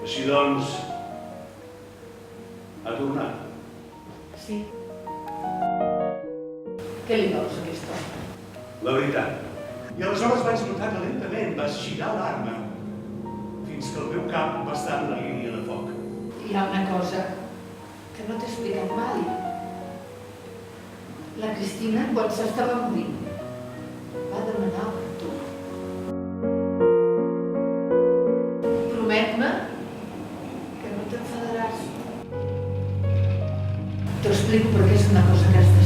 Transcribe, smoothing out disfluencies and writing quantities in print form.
Així doncs, ha tornat. Sí. Què li veus, aquest home? La veritat. I aleshores vaig notar que lentament vas girar l'arma fins que el meu cap va estar en la línia de foc. Hi ha una cosa que no t'he explicat mai. La Cristina, quan s'estava morint, va demanar per tu. Promet-me que no t'enfadaràs. T'ho explico perquè és una cosa que has